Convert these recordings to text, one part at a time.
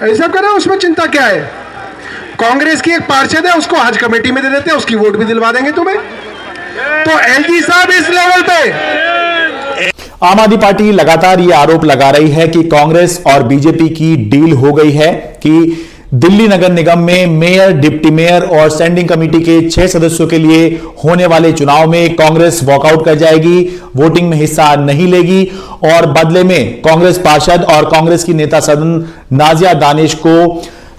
ऐसा करें, उसमें चिंता क्या है? कांग्रेस की एक पार्षद है, उसको हज कमेटी में दे देते हैं, उसकी वोट भी दिलवा देंगे तुम्हें। तो एलजी साहब इस लेवल पे। आम आदमी पार्टी लगातार ये आरोप लगा रही है कि कांग्रेस और बीजेपी की डील हो गई है कि दिल्ली नगर निगम में मेयर, डिप्टी मेयर और स्टैंडिंग कमेटी के 6 सदस्यों के लिए होने वाले चुनाव में कांग्रेस वॉकआउट कर जाएगी, वोटिंग में हिस्सा नहीं लेगी और बदले में कांग्रेस पार्षद और कांग्रेस की नेता सदन नाजिया दानिश को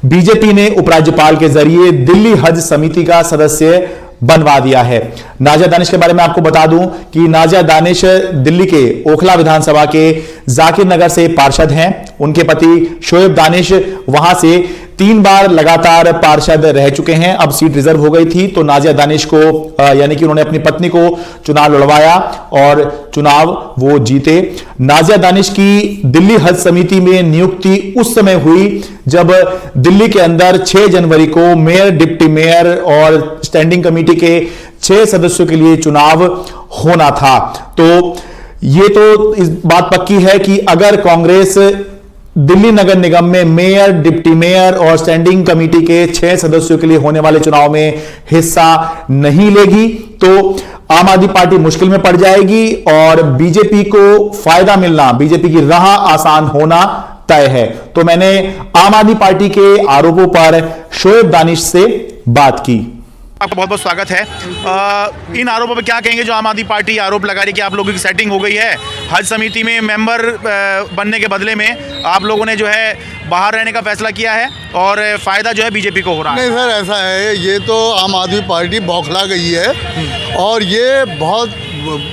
बीजेपी ने उपराज्यपाल के जरिए दिल्ली हज समिति का सदस्य बनवा दिया है। नाजिया दानिश के बारे में आपको बता दूं कि नाजिया दानिश दिल्ली के ओखला विधानसभा के जाकिर नगर से पार्षद हैं। उनके पति शोएब दानिश वहां से 3 बार लगातार पार्षद रह चुके हैं। अब सीट रिजर्व हो गई थी तो नाजिया दानिश को यानी कि उन्होंने अपनी पत्नी को चुनाव लड़वाया और चुनाव वो जीते। नाजिया दानिश की दिल्ली हज समिति में नियुक्ति उस समय हुई जब दिल्ली के अंदर 6 जनवरी को मेयर, डिप्टी मेयर और स्टैंडिंग कमेटी के 6 सदस्यों के लिए चुनाव होना था। तो ये तो इस बात पक्की है कि अगर कांग्रेस दिल्ली नगर निगम में मेयर, डिप्टी मेयर और स्टैंडिंग कमेटी के 6 सदस्यों के लिए होने वाले चुनाव में हिस्सा नहीं लेगी तो आम आदमी पार्टी मुश्किल में पड़ जाएगी और बीजेपी को फायदा मिलना, बीजेपी की राह आसान होना तय है। तो मैंने आम आदमी पार्टी के आरोपों पर शोएब दानिश से बात की। आपका बहुत बहुत स्वागत है। इन आरोपों पर क्या कहेंगे जो आम आदमी पार्टी आरोप लगा रही है कि आप लोगों की सेटिंग हो गई है, हज समिति में मेंबर बनने के बदले में आप लोगों ने जो है बाहर रहने का फैसला किया है और फायदा जो है बीजेपी को हो रहा है? नहीं सर, ऐसा है, ये तो आम आदमी पार्टी बौखला गई है और ये बहुत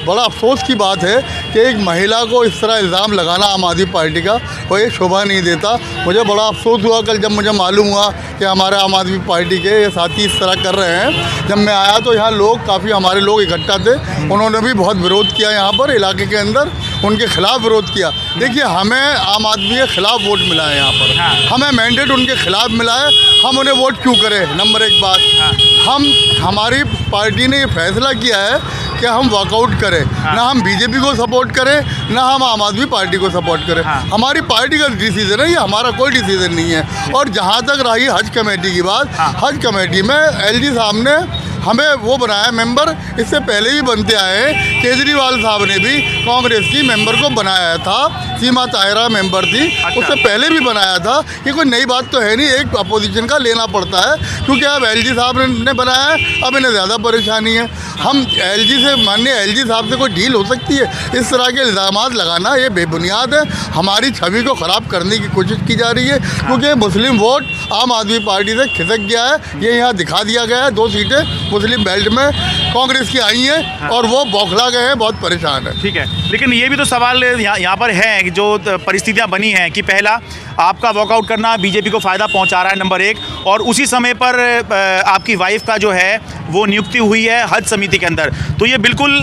बड़ा अफसोस की बात है कि एक महिला को इस तरह इल्ज़ाम लगाना आम आदमी पार्टी का वो ये शोभा नहीं देता। मुझे बड़ा अफसोस हुआ कल जब मुझे मालूम हुआ कि हमारे आम आदमी पार्टी के ये साथी इस तरह कर रहे हैं। जब मैं आया तो यहाँ लोग काफ़ी हमारे लोग इकट्ठा थे, उन्होंने भी बहुत विरोध किया यहाँ पर इलाके के अंदर, उनके खिलाफ विरोध किया। देखिए, हमें आम आदमी के खिलाफ वोट मिला है यहाँ पर, हमें मैंडेट उनके खिलाफ मिला है, हम उन्हें वोट क्यों करें? नंबर 1 बात, हमारी पार्टी ने ये फैसला किया है कि हम वॉकआउट करें, ना हम बीजेपी को सपोर्ट करें ना हम आम आदमी पार्टी को सपोर्ट करें। हमारी पार्टी का डिसीजन है, ये हमारा कोई डिसीजन नहीं है। और जहाँ तक रही हज कमेटी की बात, हज कमेटी में एलजी साहब ने हमें वो बनाया मेंबर, इससे पहले भी बनते आए हैं। केजरीवाल साहब ने भी कांग्रेस की मेंबर को बनाया था, सीमा ताहिरा मेंबर थी, उससे पहले भी बनाया था। ये कोई नई बात तो है नहीं, एक अपोजिशन का लेना पड़ता है क्योंकि अब एलजी साहब ने बनाया है, अब इन्हें ज़्यादा परेशानी है। हम एलजी से माननीय एलजी साहब से कोई डील हो सकती है? इस तरह के इल्ज़ाम लगाना ये बेबुनियाद है, हमारी छवि को ख़राब करने की कोशिश की जा रही है क्योंकि मुस्लिम वोट आम आदमी पार्टी से खिसक गया है। ये यहाँ दिखा दिया गया है, 2 सीटें मुस्लिम बेल्ट में कांग्रेस की आई हैं और वो बौखला गए हैं, बहुत परेशान है। ठीक है, लेकिन ये भी तो सवाल यहाँ पर है कि जो परिस्थितियाँ बनी हैं कि पहला आपका वॉकआउट करना बीजेपी को फ़ायदा पहुँचा रहा है, नंबर 1, और उसी समय पर आपकी वाइफ का जो है वो नियुक्ति हुई है हज समिति के अंदर, तो ये बिल्कुल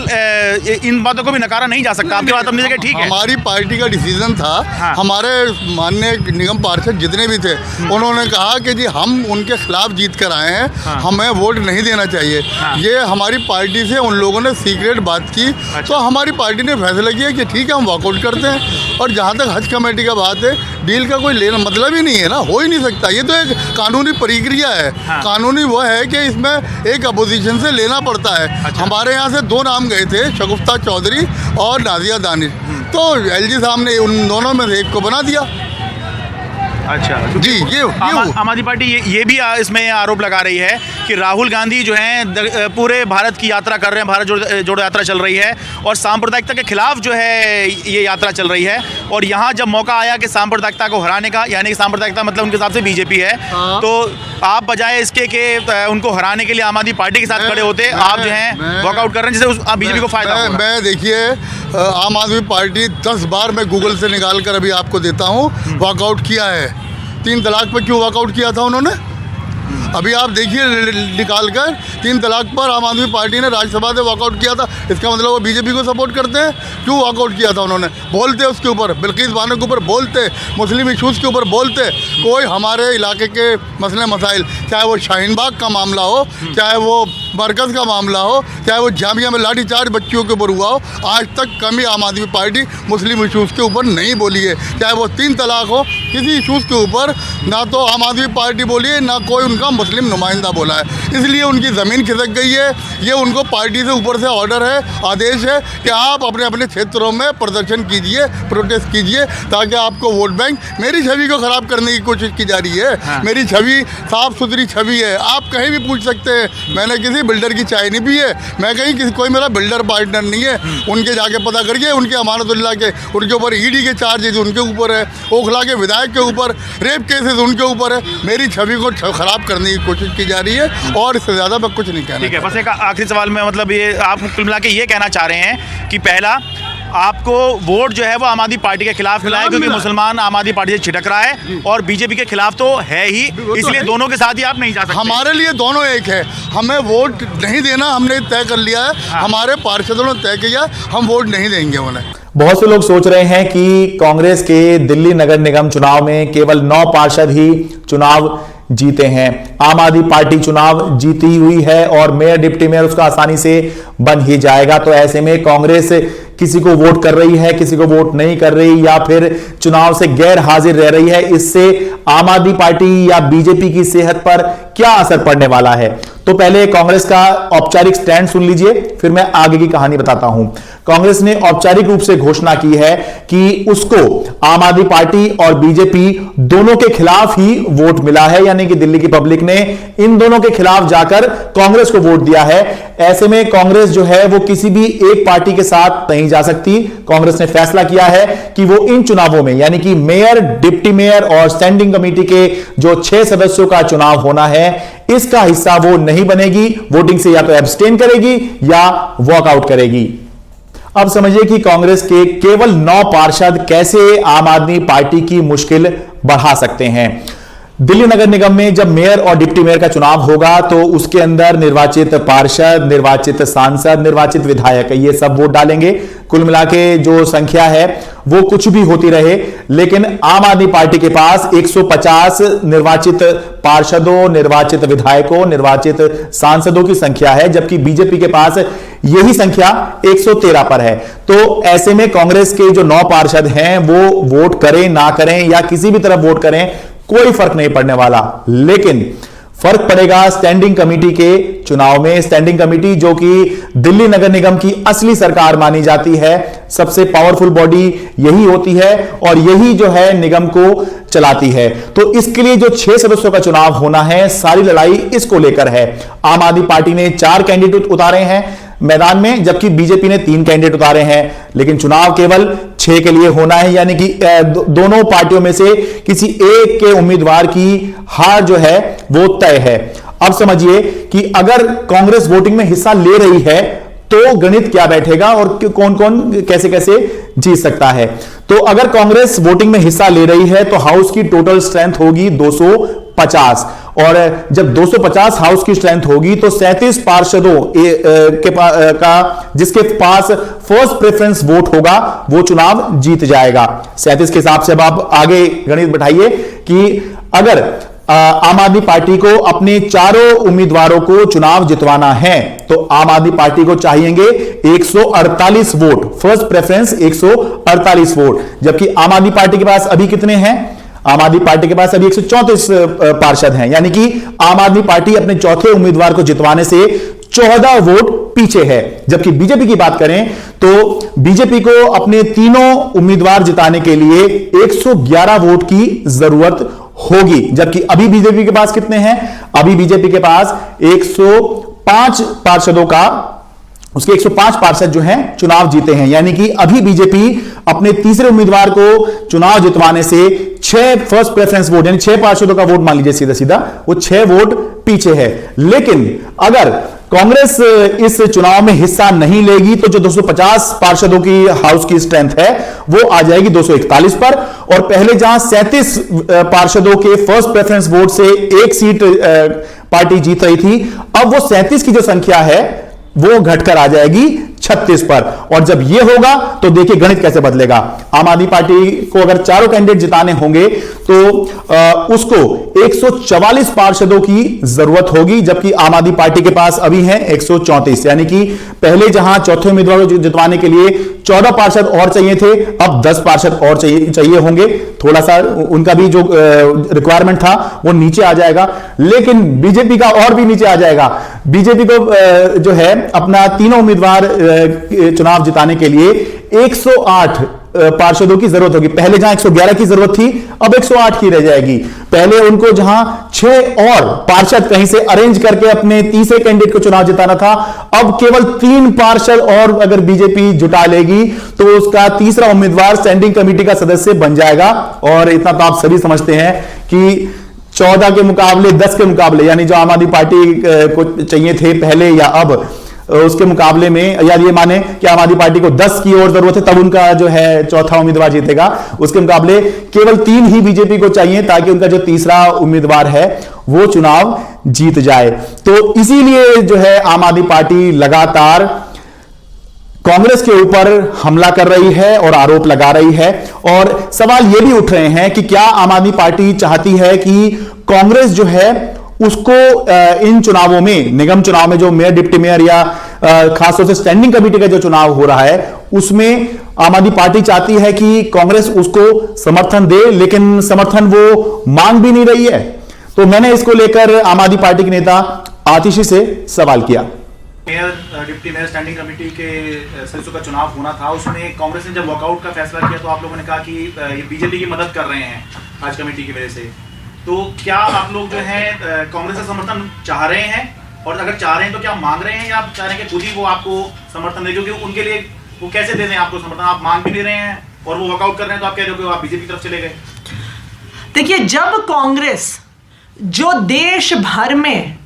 इन बातों को भी नकारा नहीं जा सकता। आपकी बात हमने जगह ठीक है, हमारी पार्टी का डिसीजन था। हमारे माननीय निगम पार्षद जितने भी थे उन्होंने कहा कि जी हम उनके खिलाफ जीत कर आए हैं, हमें वोट नहीं देना चाहिए। ये हमारी पार्टी से उन लोगों ने सीक्रेट बात की, तो हमारी पार्टी ने फैसला किया कि ठीक है हम वॉकआउट करते हैं। और जहाँ तक हज कमेटी का बात है, डील का कोई लेना मतलब ही नहीं है ना, हो ही नहीं सकता। ये तो एक कानूनी प्रक्रिया है, कानूनी वो है कि इसमें एक अपोजिशन से लेना पड़ता है। हमारे यहाँ से 2 नाम गए थे, शगुफ्ता चौधरी और नाजिया दानिश, तो एलजी साहब ने उन दोनों में से एक को बना दिया। अच्छा जी, ये आम आदमी पार्टी ये भी इसमें आरोप लगा रही है कि राहुल गांधी जो हैं पूरे भारत की यात्रा कर रहे हैं, भारत जोड़ो यात्रा चल रही है और सांप्रदायिकता के खिलाफ जो है ये यात्रा चल रही है। और यहाँ जब मौका आया कि सांप्रदायिकता को हराने का, यानी कि सांप्रदायिकता मतलब उनके हिसाब से बीजेपी है, तो आप बजाय इसके कि उनको हराने के लिए आम आदमी पार्टी के साथ खड़े होते, आप जो हैं वॉकआउट कर रहे हैं जिससे बीजेपी को फायदा होगा। मैं देखिए, आम आदमी पार्टी 10 बार मैं गूगल से निकाल कर अभी आपको देता हूँ, वॉकआउट किया है। 3 तलाक पर क्यों वॉकआउट किया था उन्होंने? अभी आप देखिए निकाल कर, 3 तलाक पर आम आदमी पार्टी ने राज्यसभा से वॉकआउट किया था। इसका मतलब वो बीजेपी को सपोर्ट करते हैं। क्यों वॉकआउट किया था उन्होंने? बोलते उसके ऊपर, बिल्किस बानो के ऊपर बोलते, मुस्लिम इशूज़ के ऊपर बोलते, कोई हमारे इलाके के मसले मसाइल, चाहे वो शाहीन बाग का मामला हो, चाहे वो मरकज़ का मामला हो, चाहे वो जामिया में लाठीचार्ज बच्चियों के ऊपर हुआ हो, आज तक कभी आम आदमी पार्टी मुस्लिम इशूज़ के ऊपर नहीं बोली है। चाहे वो 3 तलाक हो, किसी इशूज़ के ऊपर ना तो आम आदमी पार्टी बोली है, ना कोई उनका मुस्लिम नुमाइंदा बोला है। इसलिए उनकी ज़मीन खिसक गई है। ये उनको पार्टी से ऊपर से ऑर्डर है, आदेश है कि आप अपने अपने क्षेत्रों में प्रदर्शन कीजिए, प्रोटेस्ट कीजिए, ताकि आपको वोट बैंक, मेरी छवि को ख़राब करने की कोशिश की जा रही है। हाँ। मेरी छवि साफ़ सुथरी छवि है, आप कहीं भी पूछ सकते हैं। मैंने किसी बिल्डर की चाय नहीं पी है, मैं कहीं कोई मेरा बिल्डर पार्टनर नहीं है। उनके जाके पता करिए, उनके अमानतुल्लाह के, उनके ऊपर ईडी के चार्जेज उनके ऊपर है, ओखला के विधायक के ऊपर रेप केसेस उनके ऊपर है। मेरी छवि को ख़राब करने की कोशिश की जा रही है और इससे ज़्यादा मैं कुछ नहीं कहना। ठीक है, बस एक आखिरी सवाल में मतलब ये आप कुल मिला के ये कहना चाह रहे हैं कि पहला आपको वोट जो है वो आम आदमी पार्टी के खिलाफ मिला है, क्योंकि मुसलमान आम आदमी पार्टी से छिटक रहा है और बीजेपी के खिलाफ तो है ही, इसलिए दोनों के साथ ही आप नहीं जा सकते। हमारे लिए दोनों एक है, हमें वोट नहीं देना हमने तय कर लिया है। हमारे पार्षदों ने तय किया, हम वोट नहीं देंगे उन्हें। बहुत से लोग सोच रहे हैं कि कांग्रेस के दिल्ली नगर निगम चुनाव में केवल 9 पार्षद ही चुनाव जीते हैं। आम आदमी पार्टी चुनाव जीती हुई है और मेयर डिप्टी मेयर उसका आसानी से बन ही जाएगा। तो ऐसे में कांग्रेस किसी को वोट कर रही है, किसी को वोट नहीं कर रही, या फिर चुनाव से गैर हाजिर रह रही है, इससे आम आदमी पार्टी या बीजेपी की सेहत पर क्या असर पड़ने वाला है। तो पहले कांग्रेस का औपचारिक स्टैंड सुन लीजिए, फिर मैं आगे की कहानी बताता हूं। कांग्रेस ने औपचारिक रूप से घोषणा की है कि उसको आम आदमी पार्टी और बीजेपी दोनों के खिलाफ ही वोट मिला है, यानी कि दिल्ली की पब्लिक ने इन दोनों के खिलाफ जाकर कांग्रेस को वोट दिया है। ऐसे में कांग्रेस जो है वो किसी भी एक पार्टी के साथ नहीं जा सकती। कांग्रेस ने फैसला किया है कि वो इन चुनावों में, यानी कि मेयर, डिप्टी मेयर और स्टैंडिंग कमेटी के जो 6 सदस्यों का चुनाव होना है, इसका हिस्सा वो नहीं बनेगी। वोटिंग से या तो एब्सटेन करेगी या वॉकआउट करेगी। अब समझिए कि कांग्रेस के केवल 9 पार्षद कैसे आम आदमी पार्टी की मुश्किल बढ़ा सकते हैं। दिल्ली नगर निगम में जब मेयर और डिप्टी मेयर का चुनाव होगा तो उसके अंदर निर्वाचित पार्षद, निर्वाचित सांसद, निर्वाचित विधायक, ये सब वोट डालेंगे। कुल मिला के जो संख्या है वो कुछ भी होती रहे, लेकिन आम आदमी पार्टी के पास 150 निर्वाचित पार्षदों, निर्वाचित विधायकों, निर्वाचित सांसदों की संख्या है, जबकि बीजेपी के पास यही संख्या 113 पर है। तो ऐसे में कांग्रेस के जो 9 पार्षद हैं वो वोट करें ना करें या किसी भी तरफ वोट करें, कोई फर्क नहीं पड़ने वाला। लेकिन फर्क पड़ेगा स्टैंडिंग कमेटी के चुनाव में। स्टैंडिंग कमेटी जो कि दिल्ली नगर निगम की असली सरकार मानी जाती है, सबसे पावरफुल बॉडी यही होती है और यही जो है निगम को चलाती है। तो इसके लिए जो 6 सदस्यों का चुनाव होना है, सारी लड़ाई इसको लेकर है। आम आदमी पार्टी ने 4 कैंडिडेट उतारे हैं मैदान में, जबकि बीजेपी ने 3 कैंडिडेट उतारे हैं, लेकिन चुनाव केवल 6 के लिए होना है, यानी कि दोनों पार्टियों में से किसी एक के उम्मीदवार की हार जो है वो तय है। अब समझिए कि अगर कांग्रेस वोटिंग में हिस्सा ले रही है तो गणित क्या बैठेगा और कौन कौन कैसे कैसे जीत सकता है। तो अगर कांग्रेस वोटिंग में हिस्सा ले रही है तो हाउस की टोटल स्ट्रेंथ होगी 250, और जब 250 हाउस की स्ट्रेंथ होगी तो 37 पार्षदों का जिसके पास फर्स्ट प्रेफरेंस वोट होगा वो चुनाव जीत जाएगा। 37 के हिसाब से अब आप आगे गणित बैठाइए कि अगर आम आदमी पार्टी को अपने चारों उम्मीदवारों को चुनाव जितवाना है तो आम आदमी पार्टी को चाहिएंगे 148 वोट, फर्स्ट प्रेफरेंस 148 वोट, जबकि आम आदमी पार्टी के पास अभी कितने हैं? आम आदमी पार्टी के पास अभी 134 पार्षद हैं, यानी कि आम आदमी पार्टी अपने चौथे उम्मीदवार को जितवाने से 14 वोट पीछे है। जबकि बीजेपी की बात करें तो बीजेपी को अपने तीनों उम्मीदवार जिताने के लिए 111 वोट की जरूरत होगी, जबकि अभी बीजेपी के पास कितने हैं? अभी बीजेपी के पास 105 पार्षदों का, उसके 105 पार्षद जो हैं चुनाव जीते हैं, यानी कि अभी बीजेपी अपने तीसरे उम्मीदवार को चुनाव जितवाने से 6 फर्स्ट प्रेफरेंस वोट, यानी 6 पार्षदों का वोट मान लीजिए सीधा सीधा, वो 6 वोट पीछे है। लेकिन अगर कांग्रेस इस चुनाव में हिस्सा नहीं लेगी तो जो 250 पार्षदों की हाउस की स्ट्रेंथ है वो आ जाएगी 241 पर, और पहले जहां 37 पार्षदों के फर्स्ट प्रेफरेंस वोट से एक सीट पार्टी जीत रही थी, अब वो 37 की जो संख्या है वो घटकर आ जाएगी 36 पर। और जब यह होगा तो देखिए गणित कैसे बदलेगा। आम आदमी पार्टी को अगर चारों कैंडिडेट जिताने होंगे तो उसको 144 पार्षदों की जरूरत होगी, जबकि आम आदमी पार्टी के पास अभी हैं 134। यानी कि पहले जहां चौथे उम्मीदवार को जितवाने के लिए 14 पार्षद और चाहिए थे, अब 10 पार्षद और चाहिए होंगे। थोड़ा सा उनका भी जो रिक्वायरमेंट था वो नीचे आ जाएगा, लेकिन बीजेपी का और भी नीचे आ जाएगा। बीजेपी को जो है अपना तीनों उम्मीदवार चुनाव जिताने के लिए 108 पार्षदों की जरूरत होगी। पहले जहां 111 की जरूरत थी, अब 108 की रह जाएगी। पहले उनको जहां 6 और पार्षद कहीं से अरेंज करके अपने तीसरे कैंडिडेट को चुनाव जिताना था, अब केवल 3 पार्षद और अगर बीजेपी जुटा लेगी तो उसका तीसरा उम्मीदवार स्टैंडिंग कमेटी का सदस्य बन जाएगा। और इतना तो आप सभी समझते हैं कि 14 के मुकाबले 10 के मुकाबले, यानी जो आम आदमी पार्टी को चाहिए थे पहले या अब, उसके मुकाबले में, यार ये माने कि आम आदमी पार्टी को 10 की और जरूरत है तब उनका जो है चौथा उम्मीदवार जीतेगा, उसके मुकाबले केवल 3 ही बीजेपी को चाहिए ताकि उनका जो तीसरा उम्मीदवार है वो चुनाव जीत जाए। तो इसीलिए जो है आम आदमी पार्टी लगातार कांग्रेस के ऊपर हमला कर रही है और आरोप लगा रही है। और सवाल यह भी उठ रहे हैं कि क्या आम आदमी पार्टी चाहती है कि कांग्रेस जो है उसको इन चुनावों में, निगम चुनाव में जो मेयर, डिप्टी मेयर या खासतौर से स्टैंडिंग कमेटी का जो चुनाव हो रहा है, उसमें आम आदमी पार्टी चाहती है कि कांग्रेस उसको समर्थन दे, लेकिन समर्थन वो मांग भी नहीं रही है। तो मैंने इसको लेकर आम आदमी पार्टी के नेता आतिशी से सवाल किया। Mayor, deputy mayor, standing committee के सदस्यों का चुनाव होना था, उसमें कांग्रेस ने जब वॉकआउट का फैसला किया तो आप लोगों ने कहा कि ये बीजेपी की मदद कर रहे हैं आज कमेटी की वजह से। तो क्या आप लोग जो है कांग्रेस का समर्थन चाह रहे हैं, और अगर चाह रहे हैं तो क्या मांग रहे हैं या आप चाह रहे हैं कि खुद ही वो आपको समर्थन दे? क्योंकि उनके लिए वो कैसे दे दें आपको समर्थन? आप मांग भी नहीं रहे हैं और वो वॉकआउट कर रहे हैं, तो आप कह रहे हो कि आप बीजेपी की तरफ चले गए। देखिए, जब कांग्रेस जो देश भर में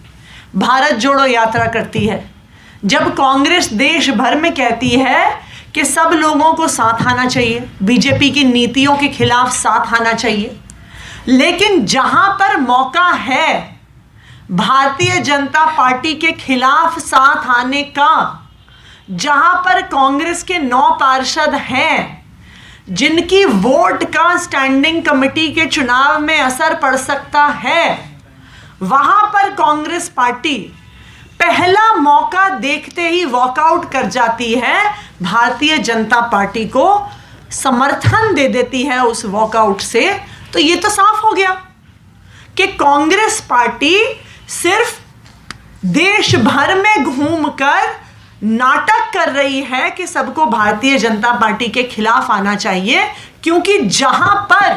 भारत जोड़ो यात्रा करती है, जब कांग्रेस देश भर में कहती है कि सब लोगों को साथ आना चाहिए, बीजेपी की नीतियों के खिलाफ साथ आना चाहिए, लेकिन जहां पर मौका है भारतीय जनता पार्टी के खिलाफ साथ आने का, जहां पर कांग्रेस के 9 पार्षद हैं जिनकी वोट का स्टैंडिंग कमेटी के चुनाव में असर पड़ सकता है, वहां पर कांग्रेस पार्टी पहला मौका देखते ही वॉकआउट कर जाती है, भारतीय जनता पार्टी को समर्थन दे देती है उस वॉकआउट से। तो ये तो साफ हो गया कि कांग्रेस पार्टी सिर्फ देश भर में घूमकर नाटक कर रही है कि सबको भारतीय जनता पार्टी के खिलाफ आना चाहिए, क्योंकि जहां पर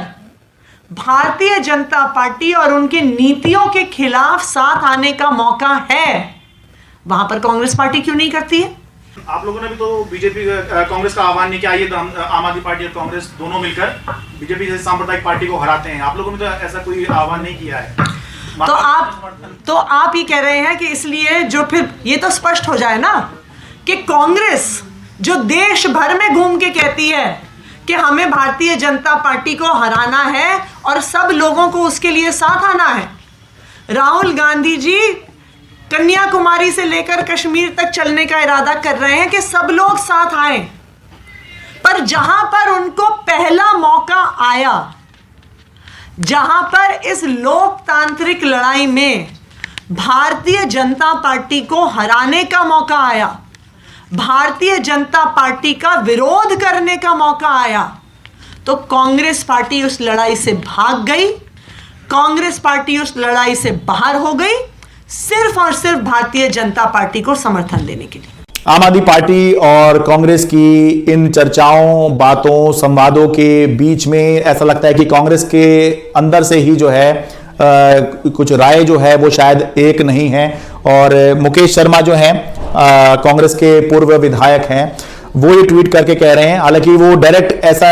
भारतीय जनता पार्टी और उनकी नीतियों के खिलाफ साथ आने का मौका है, वहां पर कांग्रेस पार्टी क्यों नहीं करती है? आप लोगों ने भी तो बीजेपी कांग्रेस का आह्वान नहीं किया, आइए तो हम आम आदमी पार्टी और कांग्रेस दोनों मिलकर बीजेपी जैसे सांप्रदायिक पार्टी को हराते हैं। आप लोगों ने तो ऐसा कोई आह्वान नहीं किया है। तो आप ही कह रहे हैं कि इसलिए जो, फिर ये तो स्पष्ट हो जाए ना कि कांग्रेस जो देश भर में घूम के कहती है कि हमें भारतीय जनता पार्टी को हराना है और सब लोगों को उसके लिए साथ आना है। राहुल गांधी जी कन्याकुमारी से लेकर कश्मीर तक चलने का इरादा कर रहे हैं कि सब लोग साथ आए, पर जहां पर उनको पहला मौका आया, जहां पर इस लोकतांत्रिक लड़ाई में भारतीय जनता पार्टी को हराने का मौका आया, भारतीय जनता पार्टी का विरोध करने का मौका आया, तो कांग्रेस पार्टी उस लड़ाई से भाग गई, कांग्रेस पार्टी उस लड़ाई से बाहर हो गई, सिर्फ और सिर्फ भारतीय जनता पार्टी को समर्थन देने के लिए। आम आदमी पार्टी और कांग्रेस की इन चर्चाओं, बातों, संवादों के बीच में ऐसा लगता है कि कांग्रेस के अंदर से ही जो है कुछ राय जो है वो शायद एक नहीं है। और मुकेश शर्मा जो हैं कांग्रेस के पूर्व विधायक हैं, वो ये ट्वीट करके कह रहे हैं, हालांकि वो डायरेक्ट ऐसा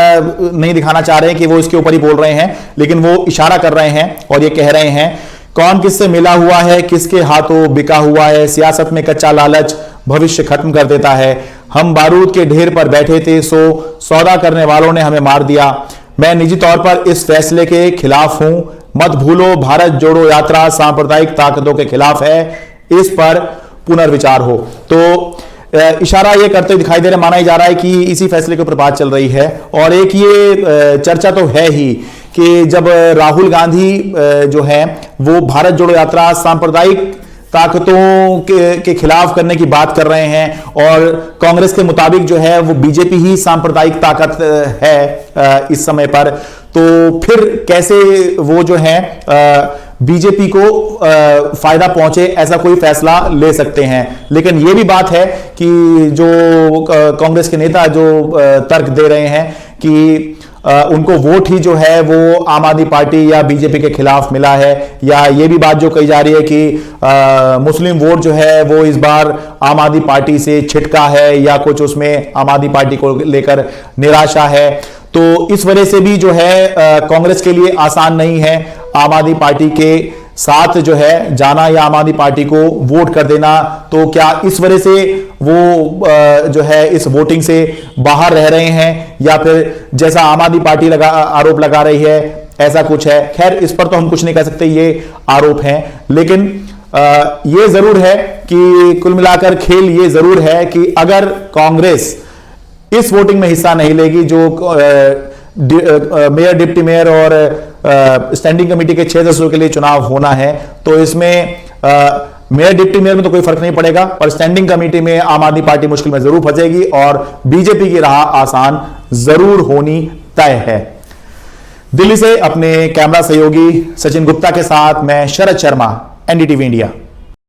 नहीं दिखाना चाह रहे हैं कि वो इसके ऊपर ही बोल रहे हैं, लेकिन वो इशारा कर रहे हैं और ये कह रहे हैं, कौन किससे मिला हुआ है, किसके हाथों बिका हुआ है, सियासत में कच्चा लालच भविष्य खत्म कर देता है। हम बारूद के ढेर पर बैठे थे, सो सौदा करने वालों ने हमें मार दिया। मैं निजी तौर पर इस फैसले के खिलाफ हूं। मत भूलो, भारत जोड़ो यात्रा सांप्रदायिक ताकतों के खिलाफ है, इस पर पुनर्विचार हो। तो इशारा ये करते दिखाई दे रहा है, माना जा रहा है कि इसी फैसले के ऊपर बात चल रही है। और एक ये चर्चा तो है ही कि जब राहुल गांधी जो है वो भारत जोड़ो यात्रा सांप्रदायिक ताकतों के खिलाफ करने की बात कर रहे हैं और कांग्रेस के मुताबिक जो है वो बीजेपी ही सांप्रदायिक ताकत है इस समय पर, तो फिर कैसे वो जो है बीजेपी को फायदा पहुंचे ऐसा कोई फैसला ले सकते हैं। लेकिन यह भी बात है कि जो कांग्रेस के नेता जो तर्क दे रहे हैं कि उनको वोट ही जो है वो आम आदमी पार्टी या बीजेपी के खिलाफ मिला है, या ये भी बात जो कही जा रही है कि मुस्लिम वोट जो है वो इस बार आम आदमी पार्टी से छिटका है या कुछ उसमें आम आदमी पार्टी को लेकर निराशा है। तो इस वजह से भी जो है कांग्रेस के लिए आसान नहीं है आम आदमी पार्टी के साथ जो है जाना या आम आदमी पार्टी को वोट कर देना। तो क्या इस वजह से वो जो है इस वोटिंग से बाहर रह रहे हैं, या फिर जैसा आम आदमी पार्टी आरोप लगा रही है ऐसा कुछ है? खैर, इस पर तो हम कुछ नहीं कह सकते, ये आरोप हैं। लेकिन ये जरूर है कि कुल मिलाकर खेल ये जरूर है कि अगर कांग्रेस इस वोटिंग में हिस्सा नहीं लेगी, जो मेयर, डिप्टी मेयर और स्टैंडिंग कमेटी के 6 सदस्यों के लिए चुनाव होना है, तो इसमें मेयर, डिप्टी मेयर में तो कोई फर्क नहीं पड़ेगा, पर स्टैंडिंग कमेटी में आम आदमी पार्टी मुश्किल में जरूर फंसेगी और बीजेपी की राह आसान जरूर होनी तय है। दिल्ली से अपने कैमरा सहयोगी सचिन गुप्ता के साथ मैं शरद शर्मा, एनडीटीवी इंडिया।